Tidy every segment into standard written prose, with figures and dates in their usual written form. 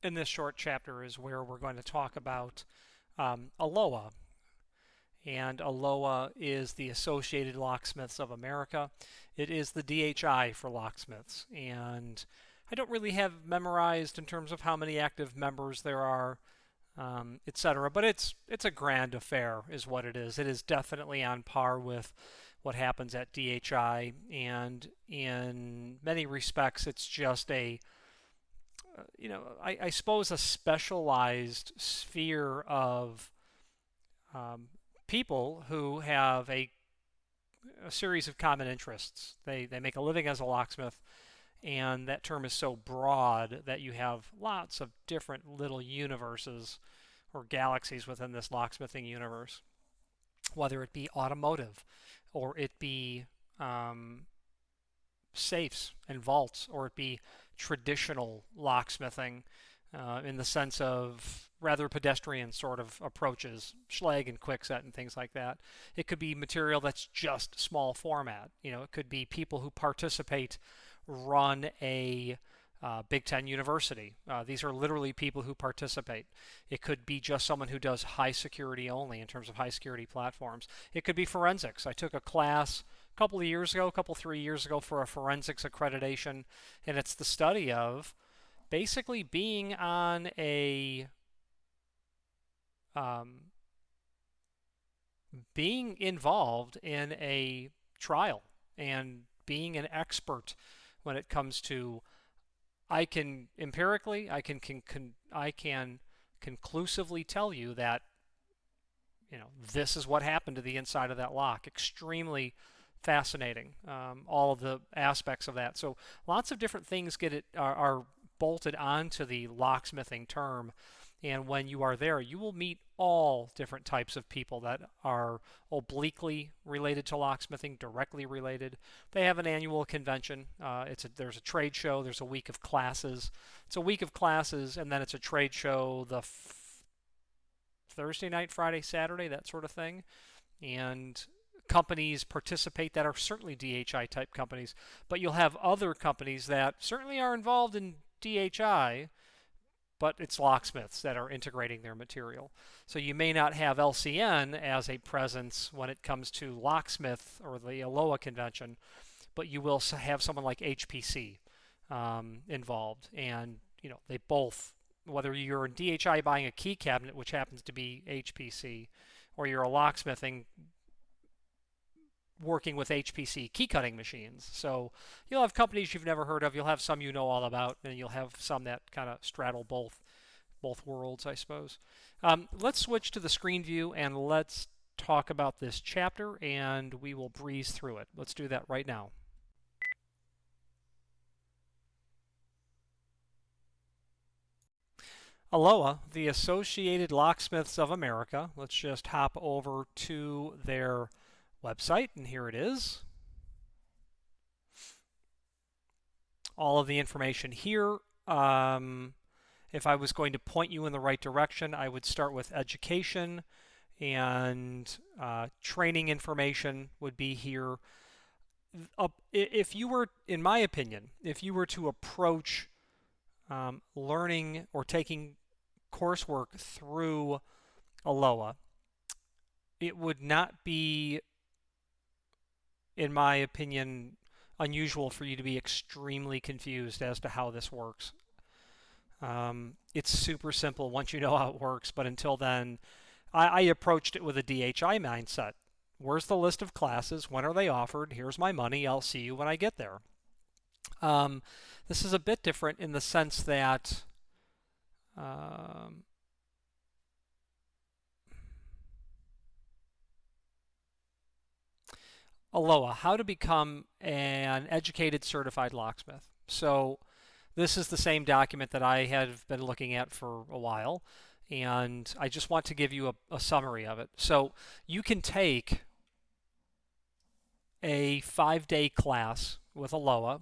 In this short chapter is where we're going to talk about ALOA. And ALOA is the Associated Locksmiths of America. It is the DHI for locksmiths. And I don't really have memorized in terms of how many active members there are, etc. But it's a grand affair, is what it is. It is definitely on par with what happens at DHI, and in many respects, it's just I suppose a specialized sphere of people who have a series of common interests. They make a living as a locksmith, and that term is so broad that you have lots of different little universes or galaxies within this locksmithing universe, whether it be automotive or it be safes and vaults, or it be traditional locksmithing in the sense of rather pedestrian sort of approaches, Schlag and Quickset and things like that. It could be material that's just small format. It could be people who participate run a Big Ten University. These are literally people who participate. It could be just someone who does high security only in terms of high security platforms. It could be forensics. I took a class a couple of years ago, 3 years ago, for a forensics accreditation, and it's the study of basically being on being involved in a trial and being an expert when it comes to I can conclusively tell you that this is what happened to the inside of that lock. Extremely fascinating, all of the aspects of that. So lots of different things are bolted onto the locksmithing term, and when you are there, you will meet all different types of people that are obliquely related to locksmithing, directly related. They have an annual convention. There's a trade show. There's a week of classes. It's a week of classes, and then it's a trade show the Thursday night, Friday, Saturday, that sort of thing. And companies participate that are certainly DHI type companies, but you'll have other companies that certainly are involved in DHI, but it's locksmiths that are integrating their material. So you may not have LCN as a presence when it comes to locksmith or the ALOA convention, but you will have someone like HPC involved, and they both. Whether you're in DHI buying a key cabinet, which happens to be HPC, or you're a locksmithing working with HPC key cutting machines. So you'll have companies you've never heard of, you'll have some you know all about, and you'll have some that kind of straddle both worlds, I suppose. Let's switch to the screen view and let's talk about this chapter, and we will breeze through it. Let's do that right now. ALOA, the Associated Locksmiths of America. Let's just hop over to their website, and here it is. All of the information here. If I was going to point you in the right direction, I would start with education, and training information would be here. If you were, in my opinion, if you were to approach learning or taking coursework through ALOA, it would not be, in my opinion, unusual for you to be extremely confused as to how this works. It's super simple once you know how it works, but until then, I approached it with a DHI mindset. Where's the list of classes? When are they offered? Here's my money. I'll see you when I get there. This is a bit different in the sense that ALOA, how to become an educated certified locksmith. So this is the same document that I have been looking at for a while, and I just want to give you a summary of it. So you can take a 5-day class with ALOA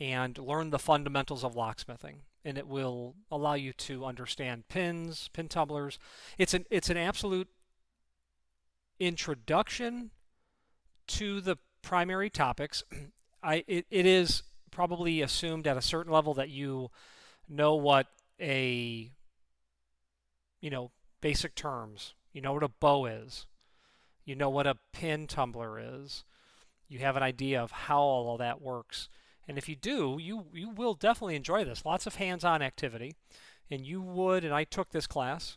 and learn the fundamentals of locksmithing, and it will allow you to understand pins, pin tumblers. It's an absolute introduction to the primary topics. It is probably assumed at a certain level that you know what a, basic terms. You know what a bow is. You know what a pin tumbler is. You have an idea of how all of that works. And if you do, you will definitely enjoy this. Lots of hands-on activity. And you would, and I took this class,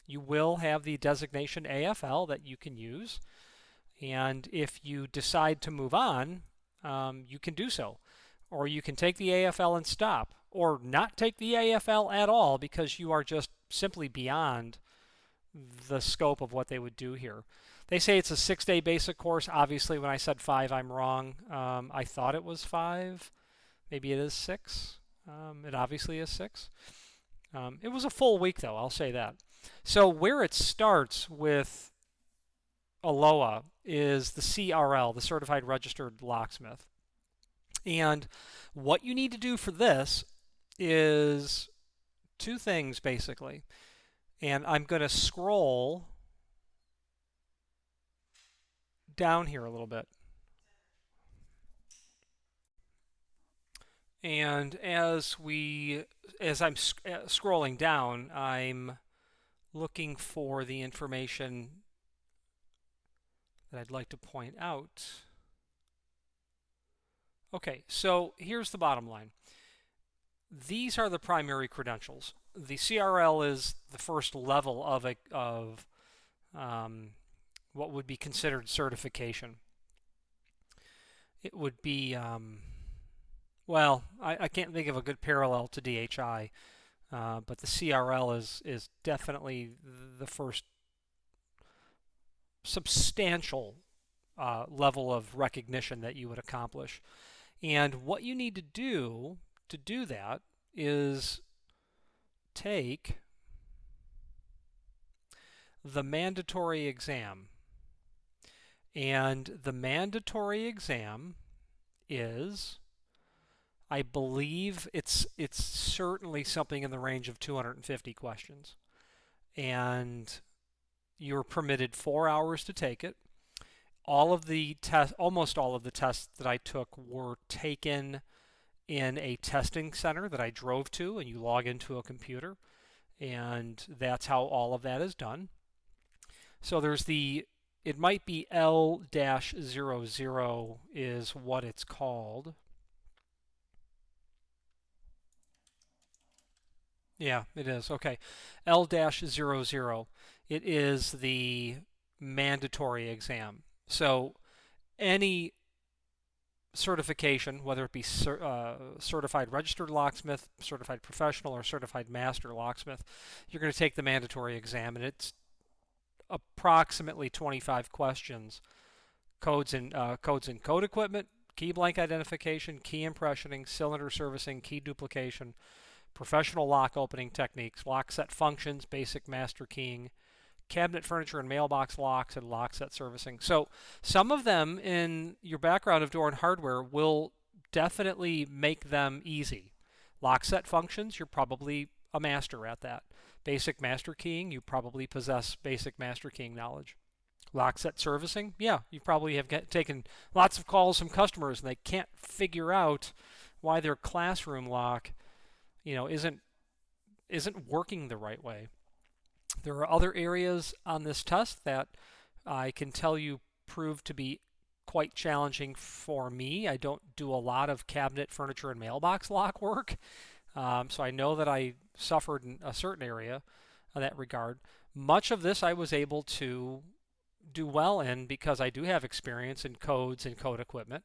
you will have the designation AFL that you can use. And if you decide to move on, you can do so. Or you can take the AFL and stop, or not take the AFL at all because you are just simply beyond the scope of what they would do here. They say it's a 6-day basic course. Obviously, when I said 5, I'm wrong. I thought it was 5. Maybe it is 6. It obviously is 6. It was a full week, though, I'll say that. So where it starts with ALOA is the CRL, the Certified Registered Locksmith. And what you need to do for this is 2 things, basically. And I'm going to scroll down here a little bit. And as I'm scrolling down, I'm looking for the information that I'd like to point out. Okay, so here's the bottom line. These are the primary credentials. The CRL is the first level of what would be considered certification. It would be, well, I can't think of a good parallel to DHI, but the CRL is definitely the first substantial level of recognition that you would accomplish. And what you need to do that is take the mandatory exam. And the mandatory exam is, I believe it's certainly something in the range of 250 questions. And you're permitted 4 hours to take it. Almost all of the tests that I took were taken in a testing center that I drove to, and you log into a computer, and that's how all of that is done. So it might be L-00 is what it's called. Yeah, it is. Okay. L-00. It is the mandatory exam. So any certification, whether it be certified registered locksmith, certified professional, or certified master locksmith, you're going to take the mandatory exam, and it's approximately 25 questions. Codes in code equipment, key blank identification, key impressioning, cylinder servicing, key duplication, professional lock opening techniques, lock set functions, basic master keying, cabinet furniture and mailbox locks, and lock set servicing. So some of them in your background of door and hardware will definitely make them easy. Lock set functions, you're probably a master at that. Basic master keying, you probably possess basic master keying knowledge. Lock set servicing, yeah, you probably have taken lots of calls from customers and they can't figure out why their classroom lock, isn't working the right way. There are other areas on this test that I can tell you prove to be quite challenging for me. I don't do a lot of cabinet, furniture, and mailbox lock work, so I know that I suffered in a certain area in that regard. Much of this I was able to do well in because I do have experience in codes and code equipment.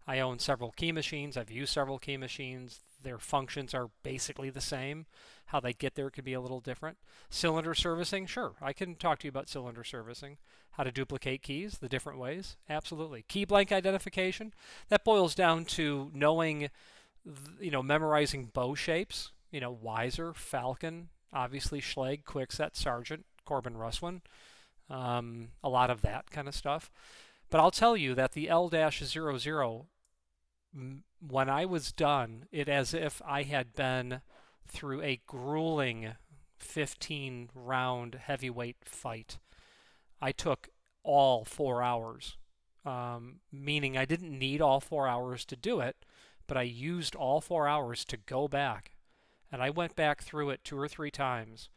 I own several key machines. I've used several key machines. Their functions are basically the same. How they get there could be a little different. Cylinder servicing, sure, I can talk to you about cylinder servicing. How to duplicate keys, the different ways, absolutely. Key blank identification, that boils down to knowing, memorizing bow shapes. Weiser, Falcon, obviously Schlage, Kwikset, Sargent, Corbin Russwin, a lot of that kind of stuff. But I'll tell you that the L-00, when I was done, it as if I had been through a grueling 15-round heavyweight fight. I took all 4 hours, meaning I didn't need all 4 hours to do it, but I used all 4 hours to go back And I went back through it 2 or 3 times,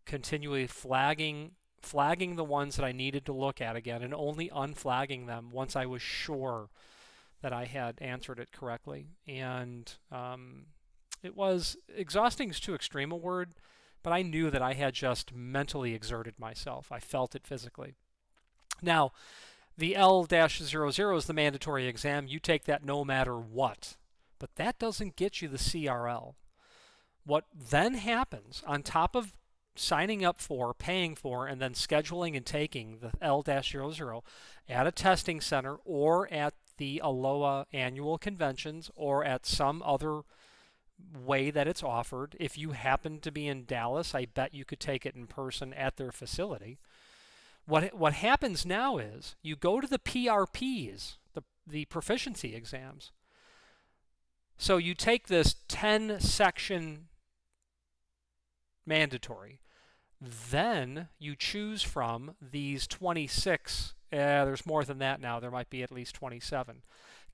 continually flagging the ones that I needed to look at again, and only unflagging them once I was sure that I had answered it correctly. And it was exhausting is too extreme a word, but I knew that I had just mentally exerted myself. I felt it physically. Now, the L-00 is the mandatory exam. You take that no matter what. But that doesn't get you the CRL. What then happens, on top of signing up for, paying for, and then scheduling and taking the L-00 at a testing center or at the ALOA annual conventions or at some other way that it's offered. If you happen to be in Dallas, I bet you could take it in person at their facility. What happens now is you go to the PRPs, the proficiency exams. So you take this 10-section mandatory. Then you choose from these 26, there's more than that now, there might be at least 27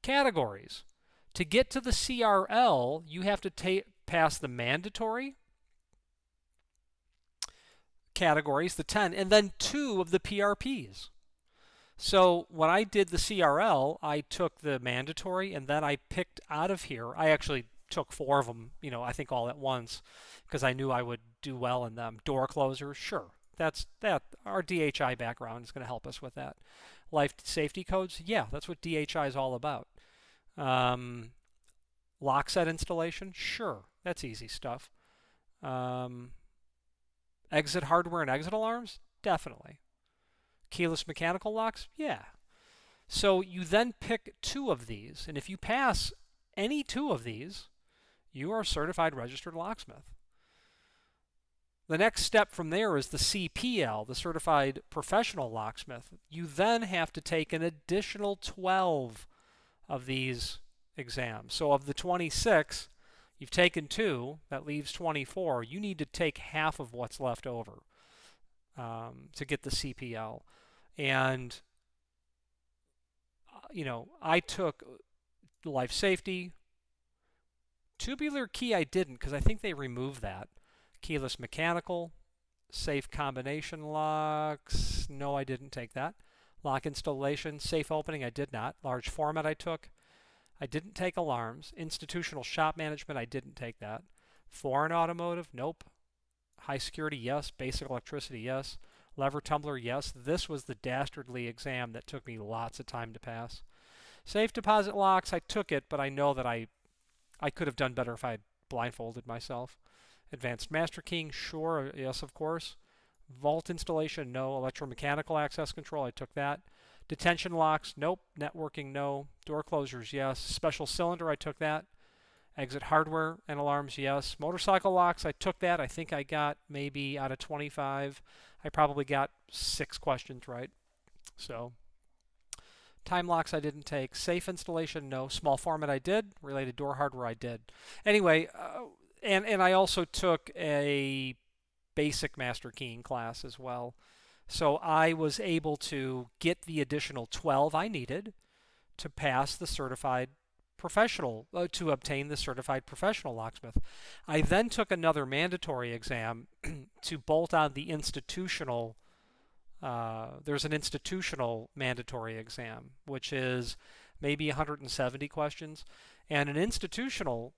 categories. To get to the CRL, you have to pass the mandatory categories, the 10, and then 2 of the PRPs. So when I did the CRL, I took the mandatory, and then I picked out of here. I actually took 4 of them, I think all at once, because I knew I would do well in them. Door closers, sure. That's that. Our DHI background is going to help us with that. Life safety codes, yeah, that's what DHI is all about. Lock set installation, sure, that's easy stuff. Exit hardware and exit alarms, definitely. Keyless mechanical locks, yeah. So you then pick 2 of these, and if you pass any 2 of these, you are a certified registered locksmith. The next step from there is the CPL, the Certified Professional Locksmith. You then have to take an additional 12 of these exams. So of the 26, you've taken 2, that leaves 24. You need to take half of what's left over to get the CPL. And, I took life safety. Tubular key I didn't, because I think they removed that. Keyless mechanical, safe combination locks, no, I didn't take that. Lock installation, safe opening, I did not. Large format I took. I didn't take alarms. Institutional shop management, I didn't take that. Foreign automotive, nope. High security, yes. Basic electricity, yes. Lever tumbler, yes. This was the dastardly exam that took me lots of time to pass. Safe deposit locks, I took it, but I know that I could have done better if I had blindfolded myself. Advanced master keying, sure, yes, of course. Vault installation, no. Electromechanical access control, I took that. Detention locks, nope. Networking, no. Door closers, yes. Special cylinder, I took that. Exit hardware and alarms, yes. Motorcycle locks, I took that. I think I got maybe out of 25, I probably got 6 questions right. So, time locks I didn't take. Safe installation, no. Small format I did. Related door hardware I did. Anyway, and I also took a basic master keying class as well. So I was able to get the additional 12 I needed to pass the certified professional, to obtain the certified professional locksmith. I then took another mandatory exam to bolt on the institutional. There's an institutional mandatory exam, which is maybe 170 questions. And an institutional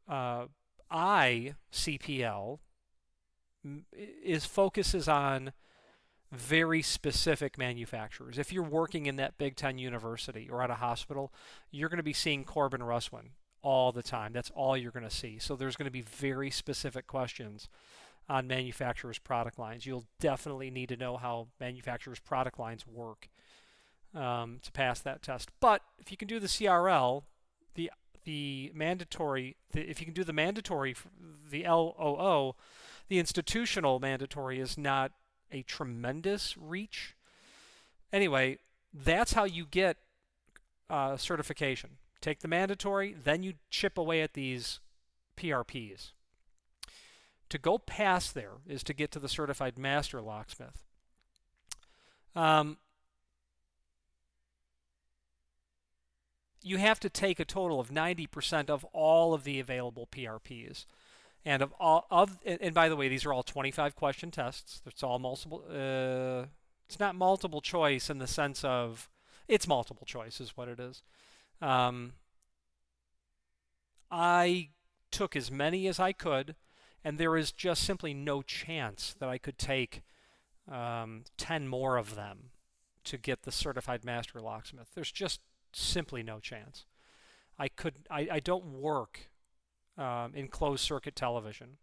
CPL focuses on very specific manufacturers. If you're working in that Big Ten university or at a hospital, you're going to be seeing Corbin Russwin all the time. That's all you're going to see. So there's going to be very specific questions on manufacturers' product lines. You'll definitely need to know how manufacturers' product lines work to pass that test. But if you can do the CRL, the mandatory, if you can do the mandatory, the LOO, the institutional mandatory is not a tremendous reach. Anyway, that's how you get certification. Take the mandatory, then you chip away at these PRPs. To go past there is to get to the certified master locksmith. You have to take a total of 90% of all of the available PRPs. And by the way, these are all 25 question tests. It's all multiple. It's not multiple choice in the sense of it's multiple choice is what it is. Um, I took as many as I could, and there is just simply no chance that I could take 10 more of them to get the certified master locksmith. There's just simply no chance. I don't work in closed circuit television.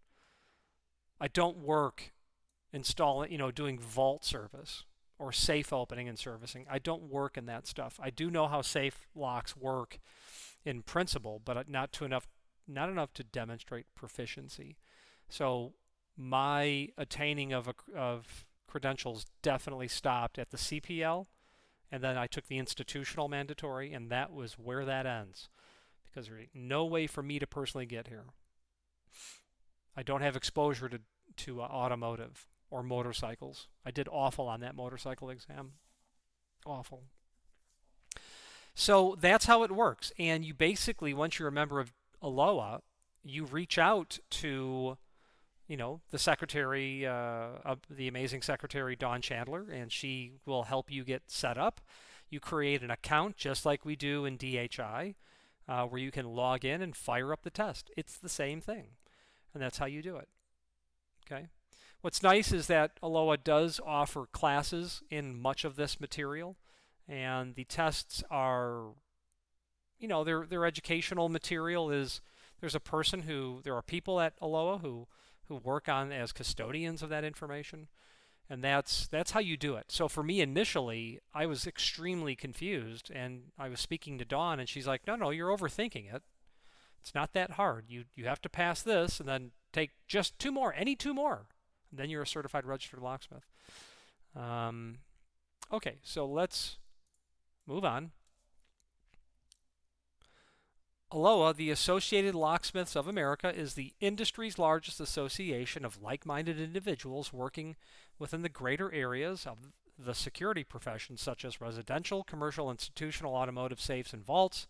I don't work installing, doing vault service or safe opening and servicing. I don't work in that stuff. I do know how safe locks work in principle, but not enough to demonstrate proficiency. So my attaining of credentials definitely stopped at the CPL, and then I took the institutional mandatory, and that was where that ends. Because there's no way for me to personally get here. I don't have exposure to automotive or motorcycles. I did awful on that motorcycle exam. Awful. So that's how it works. And you basically, once you're a member of ALOA, you reach out to, the secretary, the amazing secretary, Dawn Chandler, and she will help you get set up. You create an account just like we do in DHI, where you can log in and fire up the test. It's the same thing, and that's how you do it. Okay. What's nice is that ALOA does offer classes in much of this material, and the tests are, their educational material is. There are people at ALOA who work on as custodians of that information, and that's how you do it. So for me initially, I was extremely confused, and I was speaking to Dawn, and she's like, "No, you're overthinking it. It's not that hard. You have to pass this, and then take just two more, any two more, and then you're a certified registered locksmith." Okay, so let's move on. ALOA, the Associated Locksmiths of America, is the industry's largest association of like-minded individuals working within the greater areas of the security professions such as residential, commercial, institutional, automotive safes and vaults,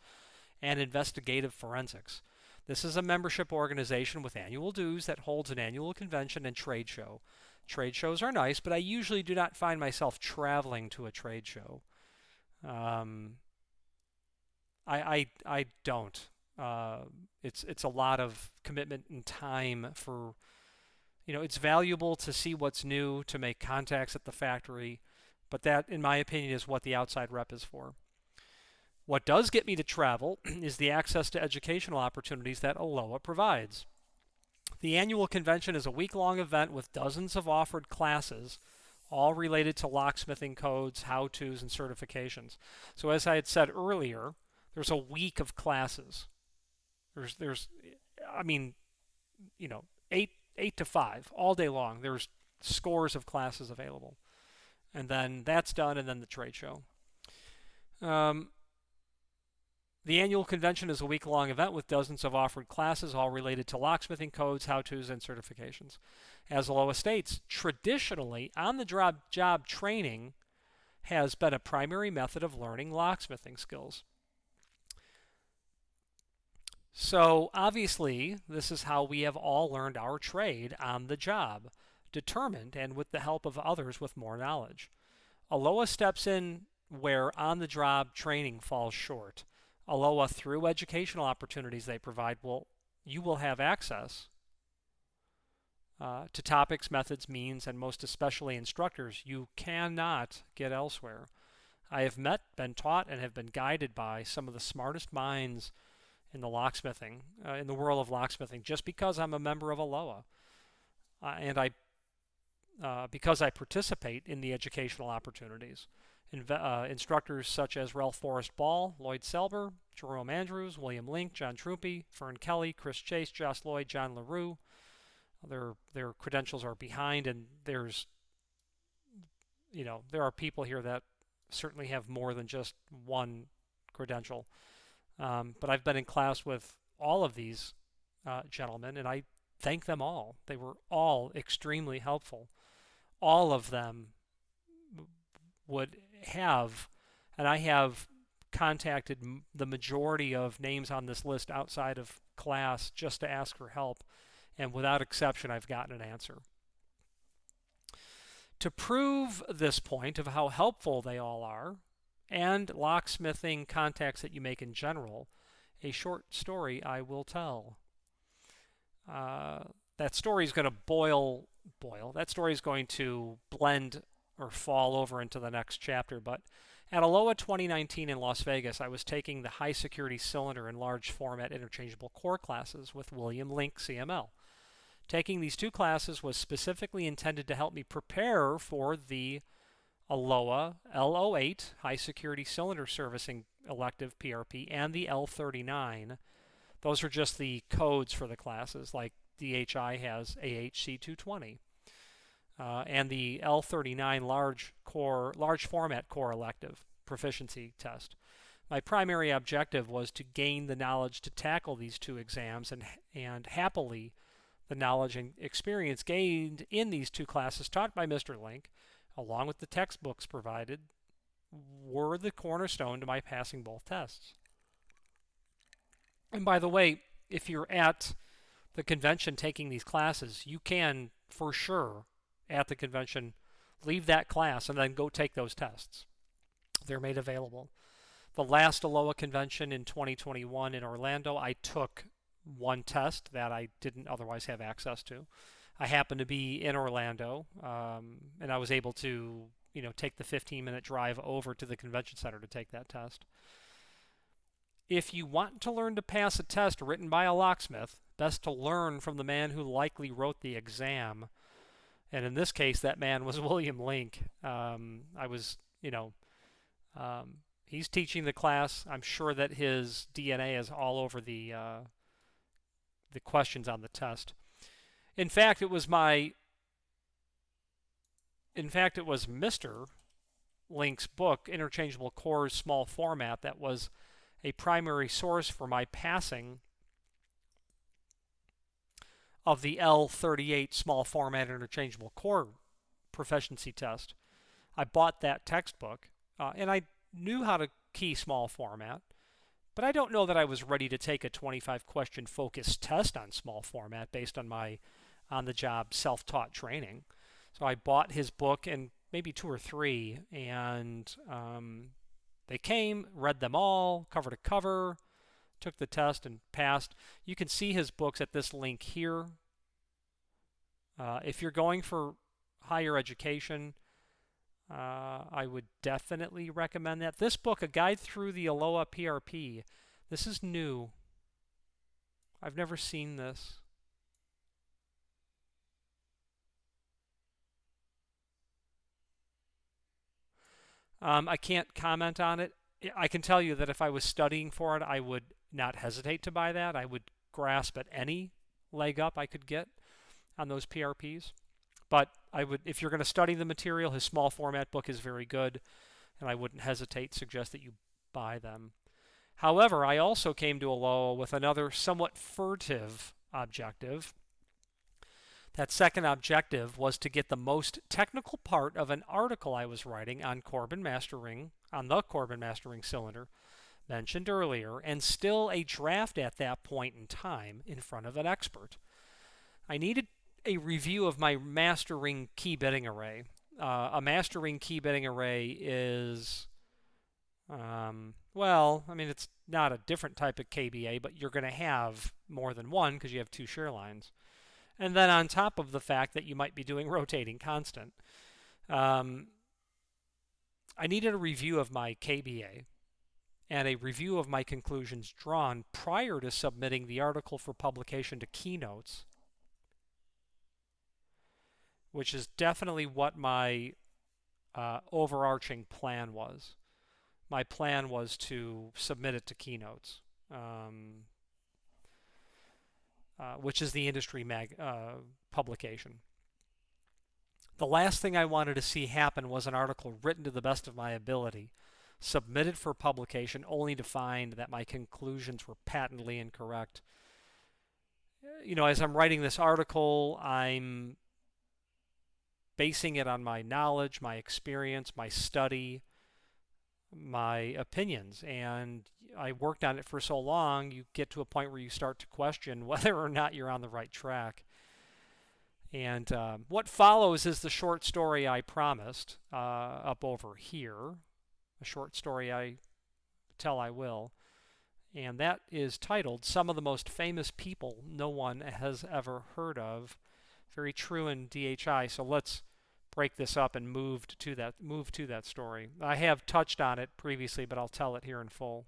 and investigative forensics. This is a membership organization with annual dues that holds an annual convention and trade show. Trade shows are nice, but I usually do not find myself traveling to a trade show. I don't. It's a lot of commitment and time for, it's valuable to see what's new, to make contacts at the factory, but that, in my opinion, is what the outside rep is for. What does get me to travel is the access to educational opportunities that ALOA provides. The annual convention is a week-long event with dozens of offered classes, all related to locksmithing codes, how-tos, and certifications. So as I had said earlier, there's a week of classes. There's, I mean, 8 to 5 all day long. There's scores of classes available, and then that's done, and then the trade show. The annual convention is a week-long event with dozens of offered classes, all related to locksmithing codes, how-tos, and certifications. As ALOA states, traditionally, on-the-job training has been a primary method of learning locksmithing skills. So obviously, this is how we have all learned our trade on the job, determined and with the help of others with more knowledge. ALOA steps in where on-the-job training falls short. ALOA, through educational opportunities they provide, you will have access to topics, methods, means, and most especially instructors you cannot get elsewhere. I have met, been taught, and have been guided by some of the smartest minds in the locksmithing, in the world of locksmithing, just because I'm a member of ALOA, and because I participate in the educational opportunities. Instructors such as Ralph Forrest Ball, Lloyd Selber, Jerome Andrews, William Link, John Trumpy, Fern Kelly, Chris Chase, Joss Lloyd, John LaRue. Their credentials are behind, and there are people here that certainly have more than just one credential. But I've been in class with all of these gentlemen, and I thank them all. They were all extremely helpful. All of them would have, and I have contacted the majority of names on this list outside of class just to ask for help. and without exception, I've gotten an answer. To prove this point of how helpful they all are, and locksmithing contacts that you make in general, a short story I will tell. That story is going to that story is going to blend or fall over into the next chapter, but at ALOA 2019 in Las Vegas, I was taking the high security cylinder and large format interchangeable core classes with William Link CML. Taking these two classes was specifically intended to help me prepare for the ALOA L08 high security cylinder servicing elective PRP and the L39. Those are just the codes for the classes, like DHI has AHC220. And the L39 large format core elective proficiency test. My primary objective was to gain the knowledge to tackle these two exams, and happily the knowledge and experience gained in these two classes taught by Mr. Link, along with the textbooks provided, were the cornerstone to my passing both tests. And by the way, if you're at the convention taking these classes, you can, for sure, at the convention, leave that class and then go take those tests. They're made available. The last ALOA convention in 2021 in Orlando, I took one test that I didn't otherwise have access to. I happened to be in Orlando, and I was able to, take the 15-minute drive over to the convention center to take that test. If you want to learn to pass a test written by a locksmith, best to learn from the man who likely wrote the exam. And in this case, that man was William Link. He's teaching the class. I'm sure that his DNA is all over the questions on the test. In fact, it was Mr. Link's book, Interchangeable Cores Small Format, that was a primary source for my passing of the L38 small format interchangeable core proficiency test. I bought that textbook, and I knew how to key small format, but I don't know that I was ready to take a 25-question focused test on small format based on my on-the-job self-taught training. So I bought his book and maybe two or three, and they came, read them all, cover to cover, took the test, and passed. You can see his books at this link here. If you're going for higher education, I would definitely recommend that. This book, A Guide Through the ALOA PRP, this is new. I've never seen this. I can't comment on it. I can tell you that if I was studying for it, I would not hesitate to buy that. I would grasp at any leg up I could get on those PRPs. But I would, if you're going to study the material, his small format book is very good, and I wouldn't hesitate to suggest that you buy them. However, I also came to ALOA with another somewhat furtive objective. That second objective was to get the most technical part of an article I was writing on the Corbin Master Ring cylinder mentioned earlier, and still a draft at that point in time in front of an expert. I needed a review of my master ring key bitting array. A master ring key bitting array is, it's not a different type of KBA, but you're going to have more than one because you have two share lines. And then on top of the fact that you might be doing rotating constant, I needed a review of my KBA and a review of my conclusions drawn prior to submitting the article for publication to Keynotes, which is definitely what my overarching plan was. My plan was to submit it to Keynotes, which is the industry publication. The last thing I wanted to see happen was an article written to the best of my ability, submitted for publication, only to find that my conclusions were patently incorrect. As I'm writing this article, I'm basing it on my knowledge, my experience, my study, my opinions, and I worked on it for so long, you get to a point where you start to question whether or not you're on the right track. And what follows is the short story I promised up over here, a short story I tell I will. And that is titled Some of the Most Famous People No One Has Ever Heard of. Very true in DHI. So let's break this up and move to that story. I have touched on it previously, but I'll tell it here in full.